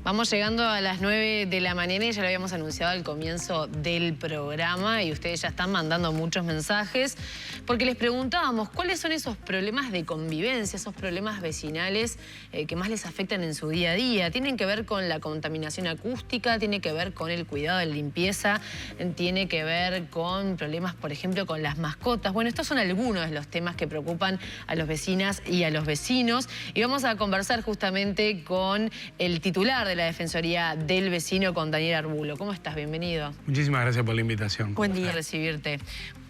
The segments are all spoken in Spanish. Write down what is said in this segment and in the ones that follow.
Vamos llegando a las 9 de la mañana y ya lo habíamos anunciado al comienzo del programa y ustedes ya están mandando muchos mensajes porque les preguntábamos cuáles son esos problemas de convivencia, esos problemas vecinales que más les afectan en su día a día. Tienen que ver con la contaminación acústica, tiene que ver con el cuidado de la limpieza, tiene que ver con problemas, por ejemplo, con las mascotas. Bueno, estos son algunos de los temas que preocupan a las vecinas y a los vecinos y vamos a conversar justamente con el titular de la Defensoría del Vecino, con Daniel Arbulo. ¿Cómo estás? Bienvenido. Muchísimas gracias por la invitación. Buen día recibirte.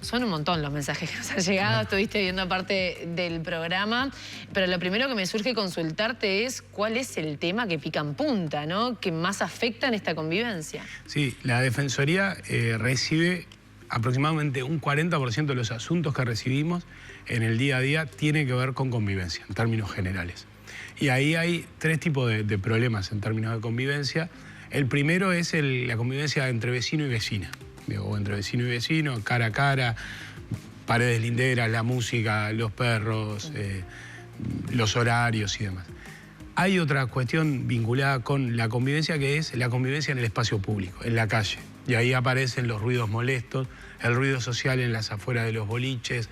Son un montón los mensajes que nos han llegado, estuviste viendo parte del programa, pero lo primero que me surge consultarte es cuál es el tema que pica en punta, ¿no? Que más afecta en esta convivencia. Sí, la Defensoría recibe aproximadamente un 40% de los asuntos que recibimos en el día a día tiene que ver con convivencia, en términos generales. Y ahí hay tres tipos de problemas en términos de convivencia. El primero es la convivencia entre vecino y vecina, o entre vecino y vecino, cara a cara, paredes linderas, la música, los perros, los horarios y demás. Hay otra cuestión vinculada con la convivencia que es la convivencia en el espacio público, en la calle. Y ahí aparecen los ruidos molestos, el ruido social en las afueras de los boliches,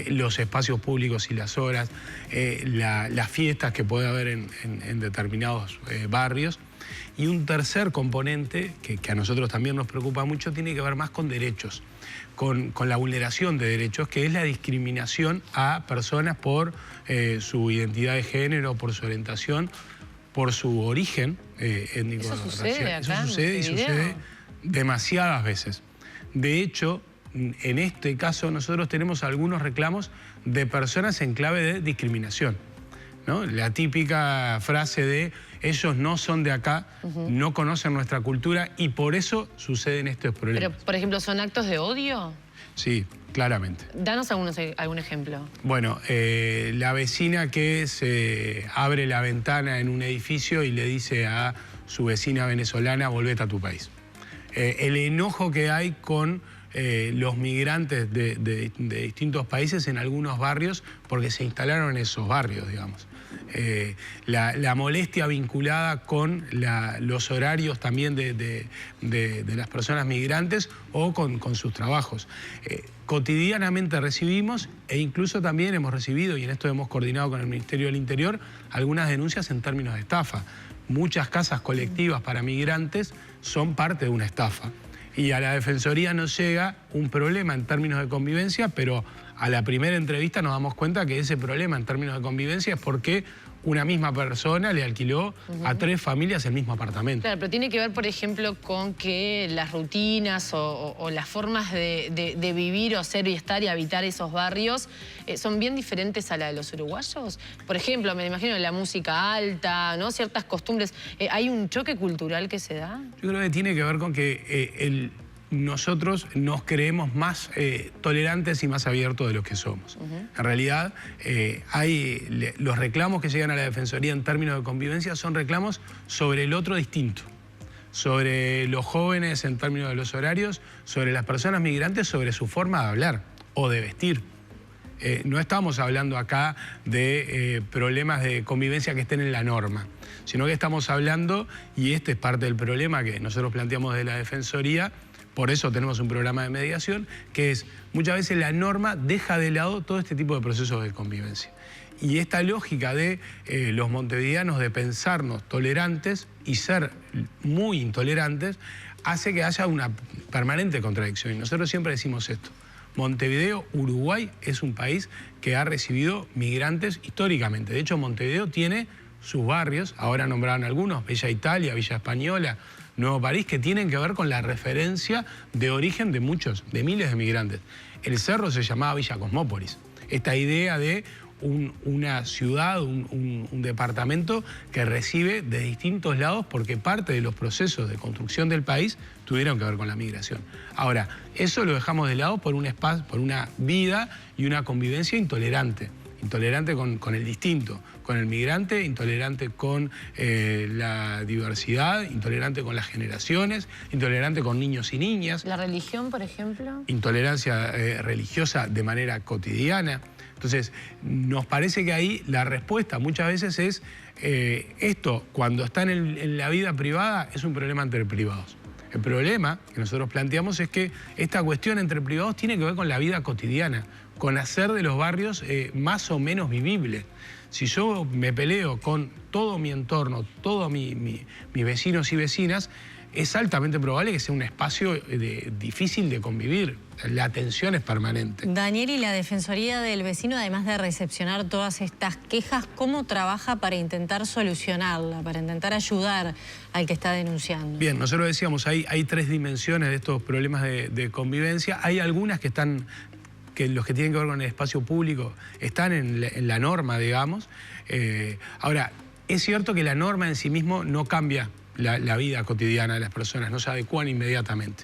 los espacios públicos y las horas, las fiestas que puede haber en determinados barrios. Y un tercer componente, que a nosotros también nos preocupa mucho, tiene que ver más con derechos, con la vulneración de derechos, que es la discriminación a personas por su identidad de género, por su orientación, por su origen étnico. Eso sucede acá. Eso sucede y sucede demasiadas veces. De hecho, en este caso nosotros tenemos algunos reclamos de personas en clave de discriminación, ¿no? La típica frase de ellos no son de acá, no conocen nuestra cultura y por eso suceden estos problemas. Pero, por ejemplo, ¿son actos de odio? Sí, claramente. Danos algún ejemplo. Bueno, la vecina que se abre la ventana en un edificio y le dice a su vecina venezolana, volvete a tu país. El enojo que hay con los migrantes de distintos países en algunos barrios porque se instalaron en esos barrios, digamos. La molestia vinculada con los horarios también de las personas migrantes o con sus trabajos. Cotidianamente recibimos e incluso también hemos recibido, y en esto hemos coordinado con el Ministerio del Interior, algunas denuncias en términos de estafa. Muchas casas colectivas para migrantes son parte de una estafa. Y a la Defensoría nos llega un problema en términos de convivencia, pero a la primera entrevista nos damos cuenta que ese problema en términos de convivencia es porque una misma persona le alquiló a 3 familias el mismo apartamento. Claro, pero tiene que ver, por ejemplo, con que las rutinas o las formas de vivir o ser y estar y habitar esos barrios son bien diferentes a la de los uruguayos. Por ejemplo, me imagino la música alta, ¿no? Ciertas costumbres. ¿Hay un choque cultural que se da? Yo creo que tiene que ver con que nosotros nos creemos más tolerantes y más abiertos de lo que somos. En realidad, los reclamos que llegan a la Defensoría en términos de convivencia son reclamos sobre el otro distinto, sobre los jóvenes en términos de los horarios, sobre las personas migrantes, sobre su forma de hablar o de vestir. No estamos hablando acá de problemas de convivencia que estén en la norma, sino que estamos hablando, y este es parte del problema que nosotros planteamos de la Defensoría. Por eso tenemos un programa de mediación, que es muchas veces la norma deja de lado todo este tipo de procesos de convivencia. Y esta lógica de los montevideanos de pensarnos tolerantes y ser muy intolerantes hace que haya una permanente contradicción. Y nosotros siempre decimos esto. Montevideo, Uruguay, es un país que ha recibido migrantes históricamente. De hecho, Montevideo tiene sus barrios, ahora nombraron algunos, Villa Italia, Villa Española, Nuevo París, que tienen que ver con la referencia de origen de miles de migrantes. El cerro se llamaba Villa Cosmópolis. Esta idea de una ciudad, un departamento que recibe de distintos lados porque parte de los procesos de construcción del país tuvieron que ver con la migración. Ahora, eso lo dejamos de lado por una vida y una convivencia intolerante. Intolerante con el distinto, con el migrante, intolerante con la diversidad, intolerante con las generaciones, intolerante con niños y niñas. ¿La religión, por ejemplo? Intolerancia religiosa de manera cotidiana. Entonces, nos parece que ahí la respuesta muchas veces es esto, cuando está en la vida privada, es un problema entre privados. El problema que nosotros planteamos es que esta cuestión entre privados tiene que ver con la vida cotidiana, con hacer de los barrios más o menos vivibles. Si yo me peleo con todo mi entorno, todos mis vecinos y vecinas, es altamente probable que sea un espacio difícil de convivir. La tensión es permanente. Daniel, y la Defensoría del Vecino, además de recepcionar todas estas quejas, ¿cómo trabaja para intentar solucionarla, para intentar ayudar al que está denunciando? Bien, nosotros decíamos, hay 3 dimensiones de estos problemas de convivencia. Hay algunas que están, los que tienen que ver con el espacio público, están en la norma, digamos. Ahora, es cierto que la norma en sí mismo no cambia la vida cotidiana de las personas, no se adecúan inmediatamente.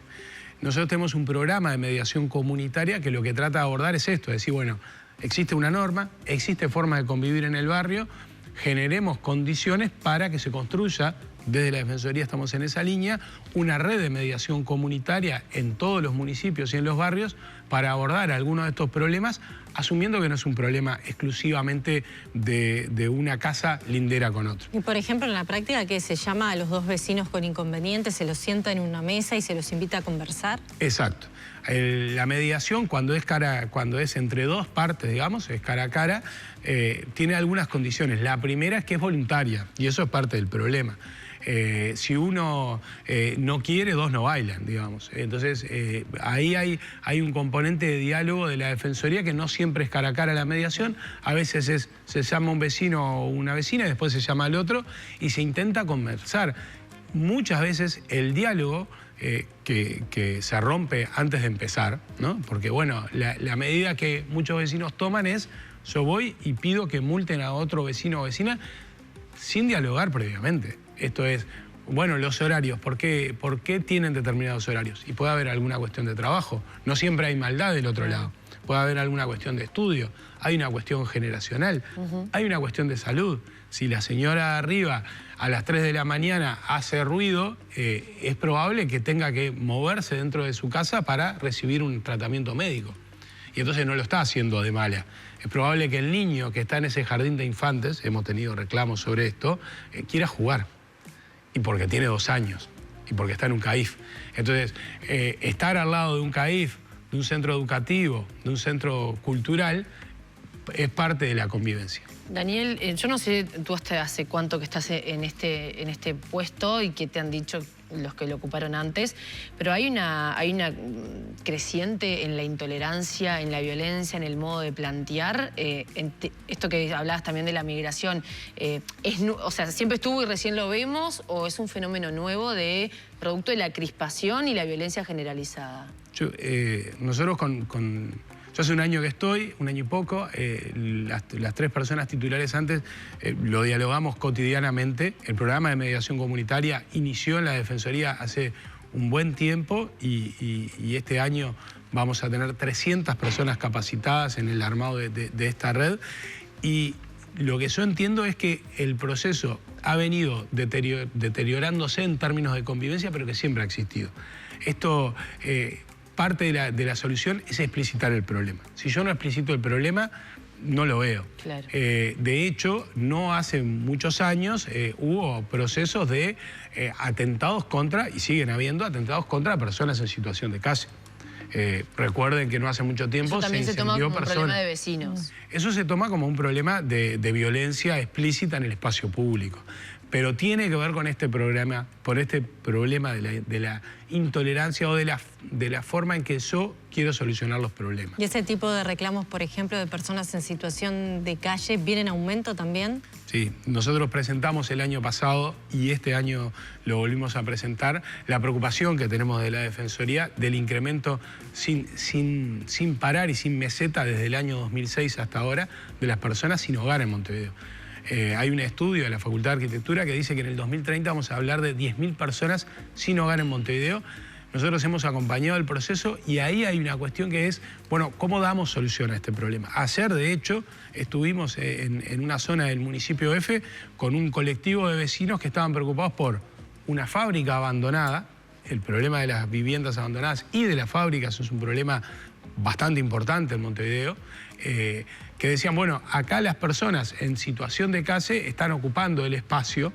Nosotros tenemos un programa de mediación comunitaria que lo que trata de abordar es esto, es decir, bueno, existe una norma, existe forma de convivir en el barrio, generemos condiciones para que se construya, desde la Defensoría estamos en esa línea, una red de mediación comunitaria en todos los municipios y en los barrios para abordar algunos de estos problemas, asumiendo que no es un problema exclusivamente de una casa lindera con otra. Y por ejemplo, en la práctica, ¿qué se llama a los 2 vecinos con inconvenientes, se los sienta en una mesa y se los invita a conversar? Exacto. La mediación, cuando es entre 2 partes, digamos, es cara a cara, tiene algunas condiciones. La primera es que es voluntaria, y eso es parte del problema. Si uno no quiere, 2 no bailan, digamos. Entonces, ahí hay un componente de diálogo de la Defensoría que no siempre es cara a cara la mediación. A veces se llama un vecino o una vecina y después se llama al otro y se intenta conversar. Muchas veces el diálogo que se rompe antes de empezar, ¿no? Porque, bueno, la medida que muchos vecinos toman es: yo voy y pido que multen a otro vecino o vecina sin dialogar previamente. Esto es, bueno, los horarios, ¿por qué tienen determinados horarios? Y puede haber alguna cuestión de trabajo, no siempre hay maldad del otro lado. Puede haber alguna cuestión de estudio, hay una cuestión generacional, hay una cuestión de salud. Si la señora arriba a las 3 de la mañana hace ruido, es probable que tenga que moverse dentro de su casa para recibir un tratamiento médico. Y entonces no lo está haciendo de mala. Es probable que el niño que está en ese jardín de infantes, hemos tenido reclamos sobre esto, quiera jugar. Y porque tiene 2 años, y porque está en un CAIF. Entonces, estar al lado de un CAIF, de un centro educativo, de un centro cultural, es parte de la convivencia. Daniel, yo no sé tú hasta hace cuánto que estás en este puesto y qué te han dicho los que lo ocuparon antes, pero hay una creciente en la intolerancia, en la violencia, en el modo de plantear. Esto que hablabas también de la migración, o sea, ¿siempre estuvo y recién lo vemos o es un fenómeno nuevo producto de la crispación y la violencia generalizada? Nosotros yo hace un año que estoy, un año y poco, las 3 personas titulares antes lo dialogamos cotidianamente. El programa de mediación comunitaria inició en la Defensoría hace un buen tiempo y este año vamos a tener 300 personas capacitadas en el armado de esta red. Y lo que yo entiendo es que el proceso ha venido deteriorándose en términos de convivencia, pero que siempre ha existido. Esto... parte de la solución es explicitar el problema. Si yo no explicito el problema, no lo veo. Claro. De hecho, no hace muchos años hubo procesos de atentados contra, y siguen habiendo atentados contra personas en situación de calle. Recuerden que no hace mucho tiempo se toma como un problema de vecinos. Eso se toma como un problema de violencia explícita en el espacio público. Pero tiene que ver con este problema de la intolerancia o de la forma en que yo quiero solucionar los problemas. ¿Y ese tipo de reclamos, por ejemplo, de personas en situación de calle, viene en aumento también? Sí, nosotros presentamos el año pasado y este año lo volvimos a presentar, la preocupación que tenemos de la Defensoría del incremento sin parar y sin meseta desde el año 2006 hasta ahora de las personas sin hogar en Montevideo. Hay un estudio de la Facultad de Arquitectura que dice que en el 2030 vamos a hablar de 10.000 personas sin hogar en Montevideo. Nosotros hemos acompañado el proceso y ahí hay una cuestión que es, bueno, ¿cómo damos solución a este problema? Ayer, de hecho, estuvimos en una zona del municipio F con un colectivo de vecinos que estaban preocupados por una fábrica abandonada. El problema de las viviendas abandonadas y de las fábricas es un problema bastante importante en Montevideo. que decían, bueno, acá las personas en situación de calle están ocupando el espacio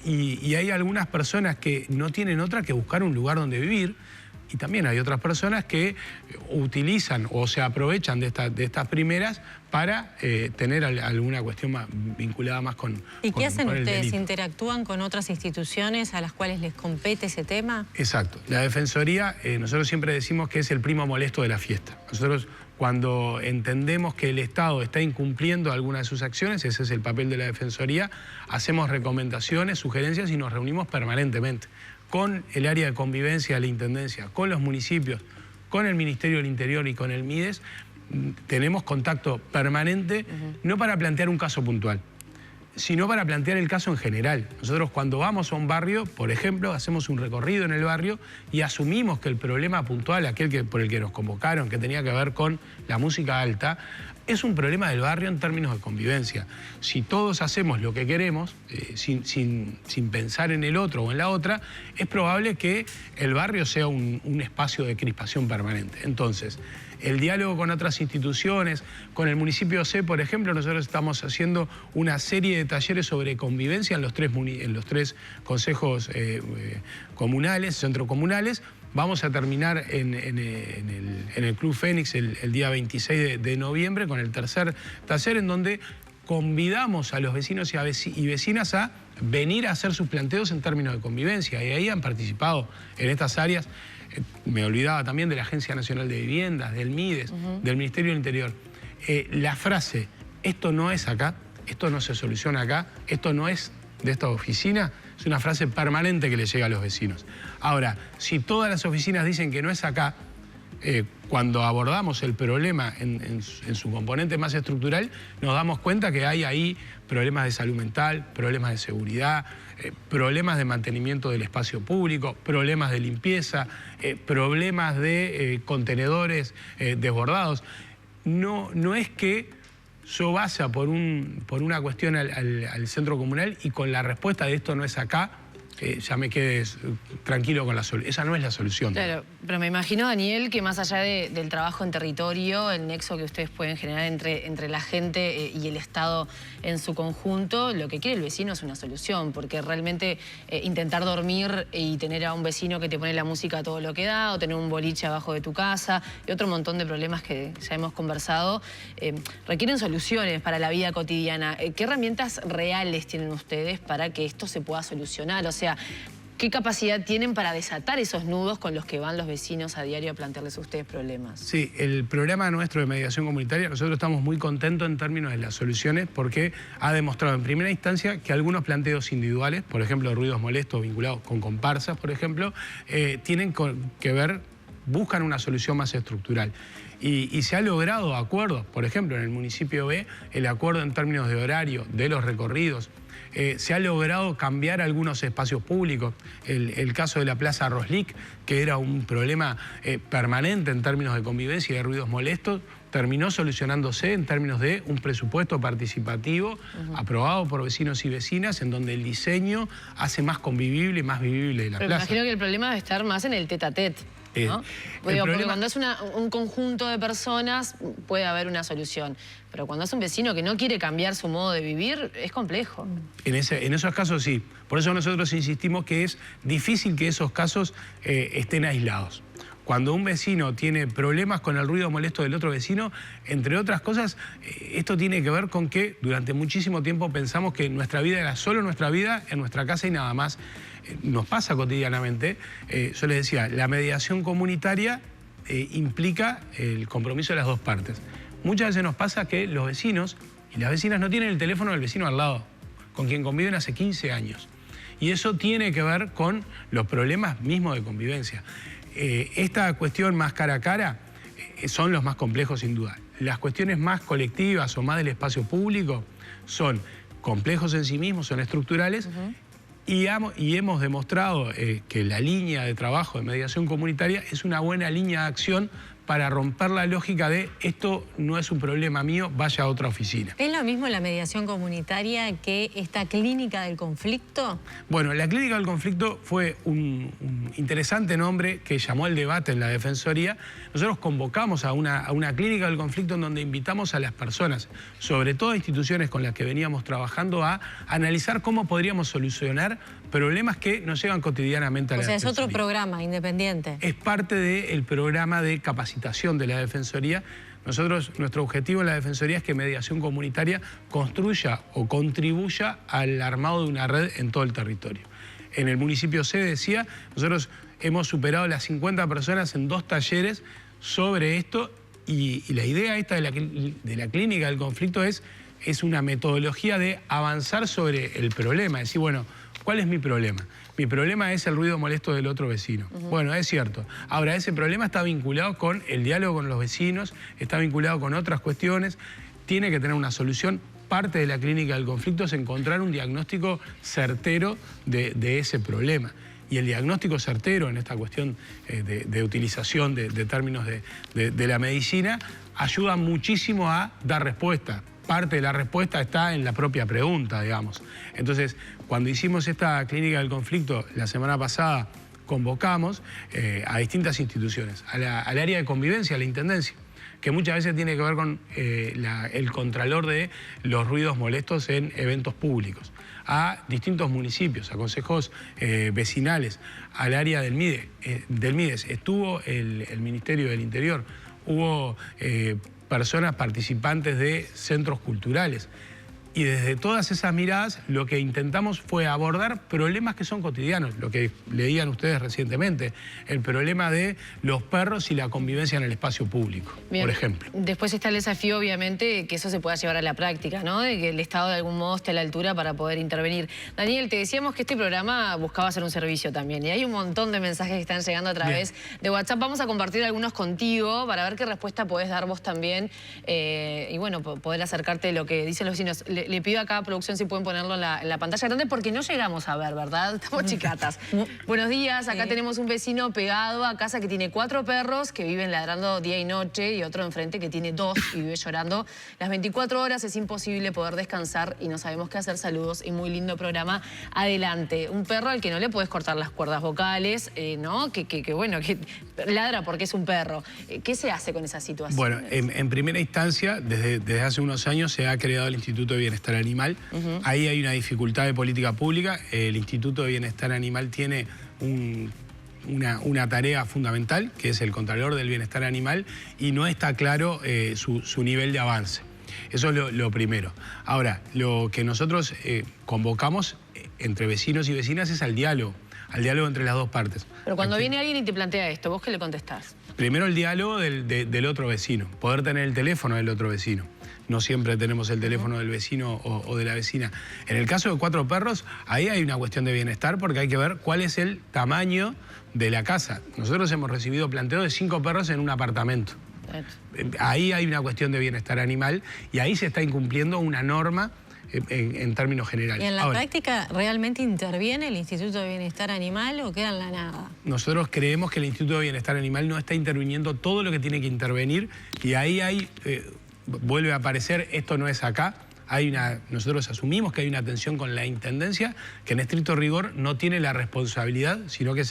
y hay algunas personas que no tienen otra que buscar un lugar donde vivir. Y también hay otras personas que utilizan o se aprovechan de estas primeras para tener alguna cuestión más vinculada más con ¿Y qué hacen ustedes? Delito. ¿Interactúan con otras instituciones a las cuales les compete ese tema? Exacto. La Defensoría, nosotros siempre decimos que es el primo molesto de la fiesta. Nosotros, cuando entendemos que el Estado está incumpliendo alguna de sus acciones, ese es el papel de la Defensoría, hacemos recomendaciones, sugerencias y nos reunimos permanentemente con el área de convivencia de la Intendencia, con los municipios, con el Ministerio del Interior y con el MIDES. Tenemos contacto permanente, no para plantear un caso puntual, sino para plantear el caso en general. Nosotros cuando vamos a un barrio, por ejemplo, hacemos un recorrido en el barrio y asumimos que el problema puntual, aquel por el que nos convocaron, que tenía que ver con la música alta, es un problema del barrio en términos de convivencia. Si todos hacemos lo que queremos, sin pensar en el otro o en la otra, es probable que el barrio sea un espacio de crispación permanente. Entonces, el diálogo con otras instituciones, con el municipio C, por ejemplo, nosotros estamos haciendo una serie de talleres sobre convivencia en los tres consejos comunales, centrocomunales. Vamos a terminar en el Club Fénix el día 26 de noviembre con el tercer taller, en donde convidamos a los vecinos y vecinas a venir a hacer sus planteos en términos de convivencia. Y ahí han participado en estas áreas. Me olvidaba también de la Agencia Nacional de Viviendas, del MIDES, del Ministerio del Interior. La frase, esto no es acá, esto no se soluciona acá, esto no es de esta oficina, es una frase permanente que le llega a los vecinos. Ahora, si todas las oficinas dicen que no es acá, cuando abordamos el problema en su componente más estructural, nos damos cuenta que hay ahí problemas de salud mental, problemas de seguridad, problemas de mantenimiento del espacio público, problemas de limpieza, problemas de contenedores desbordados. No es que yo vaya por una cuestión al centro comunal y con la respuesta de esto no es acá, ya me quedes tranquilo con la solución. Esa no es la solución. Claro, pero me imagino, Daniel, que más allá del trabajo en territorio, el nexo que ustedes pueden generar entre la gente y el Estado en su conjunto, lo que quiere el vecino es una solución, porque realmente intentar dormir y tener a un vecino que te pone la música a todo lo que da, o tener un boliche abajo de tu casa, y otro montón de problemas que ya hemos conversado, requieren soluciones para la vida cotidiana. ¿Qué herramientas reales tienen ustedes para que esto se pueda solucionar? O sea, ¿qué capacidad tienen para desatar esos nudos con los que van los vecinos a diario a plantearles a ustedes problemas? Sí, el programa nuestro de mediación comunitaria, nosotros estamos muy contentos en términos de las soluciones porque ha demostrado en primera instancia que algunos planteos individuales, por ejemplo, ruidos molestos vinculados con comparsas, por ejemplo, tienen que ver, buscan una solución más estructural. Y se ha logrado acuerdos, por ejemplo, en el municipio B, el acuerdo en términos de horario, de los recorridos. Se ha logrado cambiar algunos espacios públicos. El caso de la Plaza Roslik, que era un problema permanente en términos de convivencia y de ruidos molestos, terminó solucionándose en términos de un presupuesto participativo aprobado por vecinos y vecinas, en donde el diseño hace más convivible y más vivible la plaza. Me imagino que el problema debe estar más en el tete-a-tete, ¿no? Porque cuando es un conjunto de personas puede haber una solución, pero cuando es un vecino que no quiere cambiar su modo de vivir, es complejo. En esos casos sí. Por eso nosotros insistimos que es difícil que esos casos estén aislados. Cuando un vecino tiene problemas con el ruido molesto del otro vecino, entre otras cosas, esto tiene que ver con que durante muchísimo tiempo pensamos que nuestra vida era solo nuestra vida en nuestra casa y nada más. Nos pasa cotidianamente. Yo les decía, la mediación comunitaria implica el compromiso de las dos partes. Muchas veces nos pasa que los vecinos y las vecinas no tienen el teléfono del vecino al lado, con quien conviven hace 15 años. Y eso tiene que ver con los problemas mismos de convivencia. Esta cuestión más cara a cara son los más complejos sin duda. Las cuestiones más colectivas o más del espacio público son complejos en sí mismos, son estructurales, y hemos demostrado que la línea de trabajo de mediación comunitaria es una buena línea de acción para romper la lógica de esto no es un problema mío, vaya a otra oficina. ¿Es lo mismo la mediación comunitaria que esta clínica del conflicto? Bueno, la clínica del conflicto fue un interesante nombre que llamó al debate en la Defensoría. Nosotros convocamos a una clínica del conflicto en donde invitamos a las personas, sobre todo a instituciones con las que veníamos trabajando, a analizar cómo podríamos solucionar problemas que nos llegan cotidianamente a la Defensoría. O sea, es otro programa independiente. Es parte del programa de capacitación de la Defensoría. Nuestro objetivo en la Defensoría es que mediación comunitaria construya o contribuya al armado de una red en todo el territorio. En el municipio C, decía, nosotros hemos superado las 50 personas en 2 talleres sobre esto y la idea esta de la clínica del conflicto es una metodología de avanzar sobre el problema, decir, bueno, ¿cuál es mi problema? Mi problema es el ruido molesto del otro vecino. Bueno, es cierto. Ahora, ese problema está vinculado con el diálogo con los vecinos, está vinculado con otras cuestiones, tiene que tener una solución. Parte de la clínica del conflicto es encontrar un diagnóstico certero de ese problema. Y el diagnóstico certero en esta cuestión de utilización de términos de la medicina ayuda muchísimo a dar respuesta. Parte de la respuesta está en la propia pregunta, digamos. Entonces, cuando hicimos esta clínica del conflicto la semana pasada, convocamos a distintas instituciones, al área de convivencia, a la Intendencia, que muchas veces tiene que ver con el contralor de los ruidos molestos en eventos públicos, a distintos municipios, a consejos vecinales, al área del MIDES. Estuvo el Ministerio del Interior, hubo personas participantes de centros culturales. Y desde todas esas miradas lo que intentamos fue abordar problemas que son cotidianos, lo que leían ustedes recientemente, el problema de los perros y la convivencia en el espacio público, por ejemplo. Después está el desafío, obviamente, que eso se pueda llevar a la práctica, ¿no? De que el Estado de algún modo esté a la altura para poder intervenir. Daniel, te decíamos que este programa buscaba hacer un servicio también y hay un montón de mensajes que están llegando a través de WhatsApp. Vamos a compartir algunos contigo para ver qué respuesta podés dar vos también y bueno, poder acercarte de lo que dicen los vecinos. Le pido acá a producción si pueden ponerlo en la pantalla grande porque no llegamos a ver, ¿verdad? Estamos chicatas. Buenos días, acá tenemos un vecino pegado a casa que tiene 4 perros que viven ladrando día y noche y otro enfrente que tiene 2 y vive llorando las 24 horas. Es imposible poder descansar y no sabemos qué hacer. Saludos y muy lindo programa. Adelante. Un perro al que no le puedes cortar las cuerdas vocales, ¿no? Que bueno, que ladra porque es un perro. ¿Qué se hace con esa situación? Bueno, en primera instancia, desde hace unos años se ha creado el Instituto de Bienestar Animal. Ahí hay una dificultad de política pública. El Instituto de Bienestar Animal tiene una tarea fundamental, que es el Contralor del Bienestar Animal, y no está claro su nivel de avance. Eso es lo primero. Ahora, lo que nosotros convocamos entre vecinos y vecinas es al diálogo entre las dos partes. Pero cuando viene alguien y te plantea esto, ¿vos qué le contestás? Primero el diálogo del otro vecino, poder tener el teléfono del otro vecino. No siempre tenemos el teléfono del vecino o de la vecina. En el caso de 4 perros, ahí hay una cuestión de bienestar porque hay que ver cuál es el tamaño de la casa. Nosotros hemos recibido planteo de 5 perros en un apartamento. Ahí hay una cuestión de bienestar animal y ahí se está incumpliendo una norma en términos generales. ¿Y en la práctica realmente interviene el Instituto de Bienestar Animal o queda en la nada? Nosotros creemos que el Instituto de Bienestar Animal no está interviniendo todo lo que tiene que intervenir y ahí hay... vuelve a aparecer, esto no es acá, nosotros asumimos que hay una tensión con la Intendencia que en estricto rigor no tiene la responsabilidad, sino que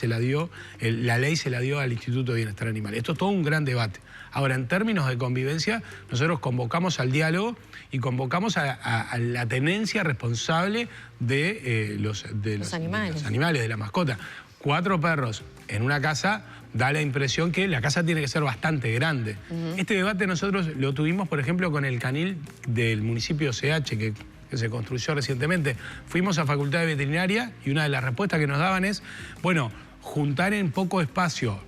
la ley se la dio al Instituto de Bienestar Animal. Esto es todo un gran debate. Ahora, en términos de convivencia, nosotros convocamos al diálogo y convocamos a la tenencia responsable de los animales, de la mascota. 4 perros en una casa da la impresión que la casa tiene que ser bastante grande. Este debate nosotros lo tuvimos, por ejemplo, con el canil del municipio CH, que se construyó recientemente. Fuimos a Facultad de Veterinaria y una de las respuestas que nos daban es, bueno, juntar en poco espacio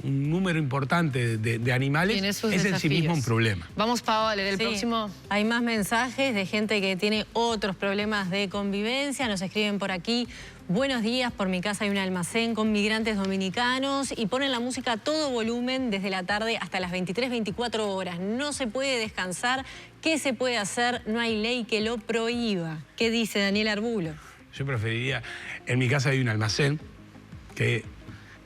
un número importante de animales es en sí mismo un problema. Vamos, Pau, a leer el próximo. Hay más mensajes de gente que tiene otros problemas de convivencia. Nos escriben por aquí: buenos días, por mi casa hay un almacén con migrantes dominicanos y ponen la música a todo volumen desde la tarde hasta las 23, 24 horas. No se puede descansar. ¿Qué se puede hacer? No hay ley que lo prohíba. ¿Qué dice Daniel Arbulo? Yo preferiría... En mi casa hay un almacén que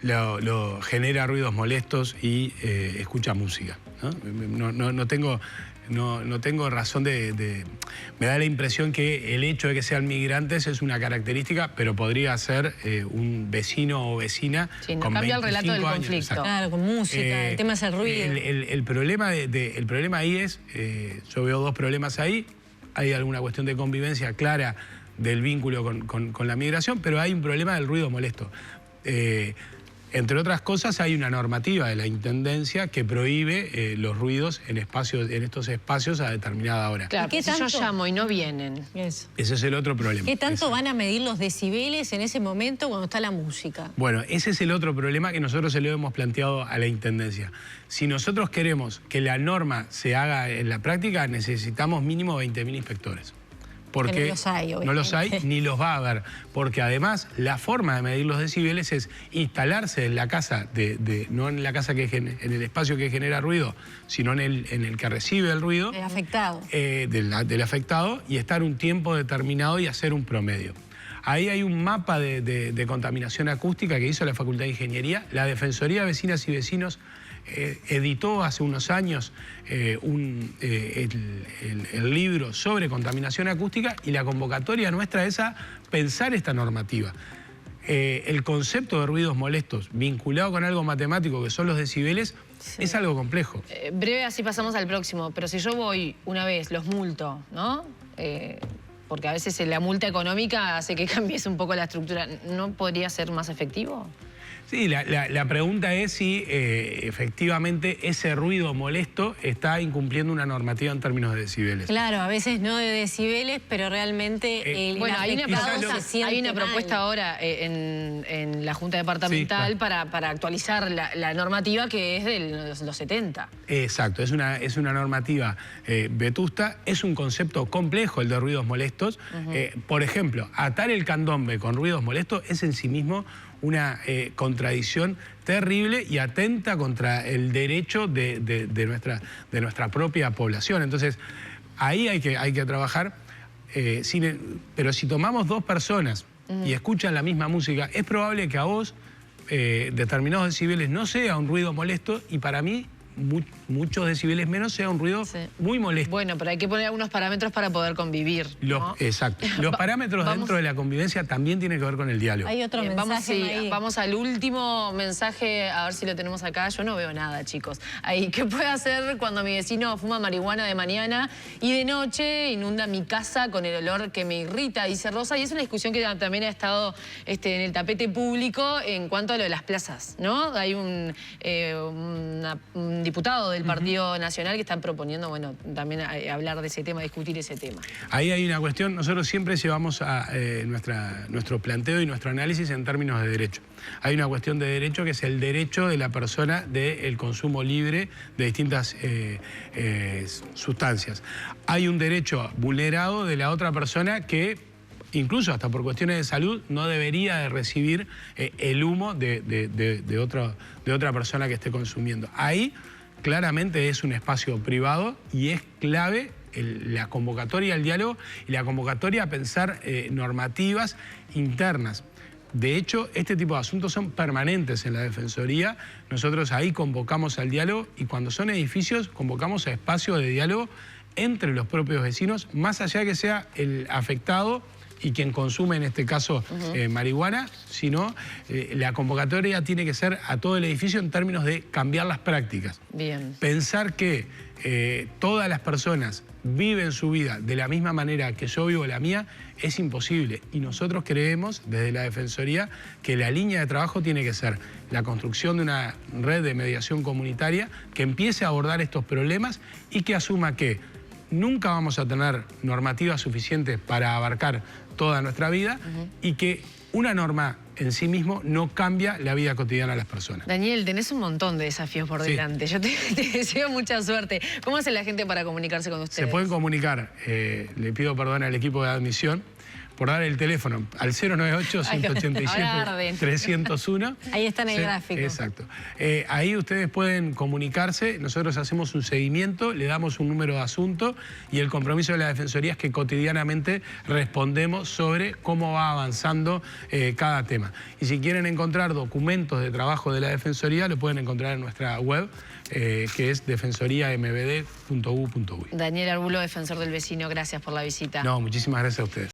lo genera ruidos molestos y escucha música, ¿no? No tengo razón me da la impresión que el hecho de que sean migrantes es una característica, pero podría ser un vecino o vecina con 25 cambia el relato del conflicto. Exacto. Claro, con música, el tema es el ruido. El problema ahí es, yo veo dos problemas ahí. Hay alguna cuestión de convivencia clara del vínculo con la migración, pero hay un problema del ruido molesto. Entre otras cosas, hay una normativa de la Intendencia que prohíbe los ruidos en estos espacios a determinada hora. Claro, ¿Qué si yo tanto? llamo y no vienen. Eso. Ese es el otro problema. ¿Qué tanto van a medir los decibeles en ese momento cuando está la música? Bueno, ese es el otro problema que nosotros se lo hemos planteado a la Intendencia. Si nosotros queremos que la norma se haga en la práctica, necesitamos mínimo 20.000 inspectores. Porque no los hay, obviamente. no los hay ni los va a haber. Porque además la forma de medir los decibeles es instalarse en la casa, no en la casa en el espacio que genera ruido, sino en el que recibe el ruido. El afectado. Del afectado, y estar un tiempo determinado y hacer un promedio. Ahí hay un mapa de contaminación acústica que hizo la Facultad de Ingeniería. La Defensoría de Vecinas y Vecinos editó hace unos años el libro sobre contaminación acústica, y la convocatoria nuestra es a pensar esta normativa. El concepto de ruidos molestos vinculado con algo matemático que son los decibeles es algo complejo. Breve, así pasamos al próximo, pero si yo voy una vez, los multo, ¿no? Porque a veces la multa económica hace que cambies un poco la estructura. ¿No podría ser más efectivo? Sí, la pregunta es si efectivamente ese ruido molesto está incumpliendo una normativa en términos de decibeles. Claro, a veces no de decibeles, pero realmente Bueno, hay una propuesta mal. ahora en la Junta Departamental, sí, claro, para actualizar la normativa, que es de los 70. Exacto, es una normativa vetusta, es un concepto complejo el de ruidos molestos. Por ejemplo, atar el candombe con ruidos molestos es en sí mismo una contradicción terrible y atenta contra el derecho de nuestra propia población. Entonces, ahí hay que trabajar, pero si tomamos dos personas y escuchan la misma música, es probable que a vos determinados decibeles no sea un ruido molesto, y para mí muchos decibeles menos sea un ruido muy molesto. Bueno, pero hay que poner algunos parámetros para poder convivir, ¿no? Exacto. Los parámetros dentro de la convivencia también tienen que ver con el diálogo. Hay otro mensaje. Vamos al último mensaje, a ver si lo tenemos acá. Yo no veo nada, chicos. Ahí, ¿qué puedo hacer cuando mi vecino fuma marihuana de mañana y de noche inunda mi casa con el olor que me irrita? Dice Rosa, y es una discusión que también ha estado en el tapete público en cuanto a lo de las plazas, ¿no? Hay un diputado del Partido Nacional que están proponiendo, bueno, también hablar de ese tema, discutir ese tema. Ahí hay una cuestión, nosotros siempre llevamos a nuestro planteo y nuestro análisis en términos de derecho. Hay una cuestión de derecho que es el derecho de la persona del consumo libre de distintas sustancias. Hay un derecho vulnerado de la otra persona que, incluso hasta por cuestiones de salud, no debería de recibir el humo de otra persona que esté consumiendo. Ahí claramente es un espacio privado y es clave la convocatoria al diálogo y la convocatoria a pensar normativas internas. De hecho, este tipo de asuntos son permanentes en la Defensoría. Nosotros ahí convocamos al diálogo, y cuando son edificios convocamos a espacios de diálogo entre los propios vecinos, más allá de que sea el afectado y quien consume en este caso marihuana, sino la convocatoria tiene que ser a todo el edificio en términos de cambiar las prácticas. Bien. Pensar que todas las personas viven su vida de la misma manera que yo vivo la mía es imposible, y nosotros creemos desde la Defensoría que la línea de trabajo tiene que ser la construcción de una red de mediación comunitaria que empiece a abordar estos problemas y que asuma que nunca vamos a tener normativas suficientes para abarcar toda nuestra vida, y que una norma en sí mismo no cambia la vida cotidiana de las personas. Daniel, tenés un montón de desafíos por delante. Yo te deseo mucha suerte. ¿Cómo hace la gente para comunicarse con ustedes? Se pueden comunicar, le pido perdón al equipo de admisión, por dar el teléfono, al 098-187-301. Ahí está en el gráfico. Exacto. Ahí ustedes pueden comunicarse, nosotros hacemos un seguimiento, le damos un número de asunto y el compromiso de la Defensoría es que cotidianamente respondemos sobre cómo va avanzando cada tema. Y si quieren encontrar documentos de trabajo de la Defensoría, lo pueden encontrar en nuestra web, que es defensoriambd.gu.uy. Daniel Arbulo, defensor del vecino, gracias por la visita. No, muchísimas gracias a ustedes.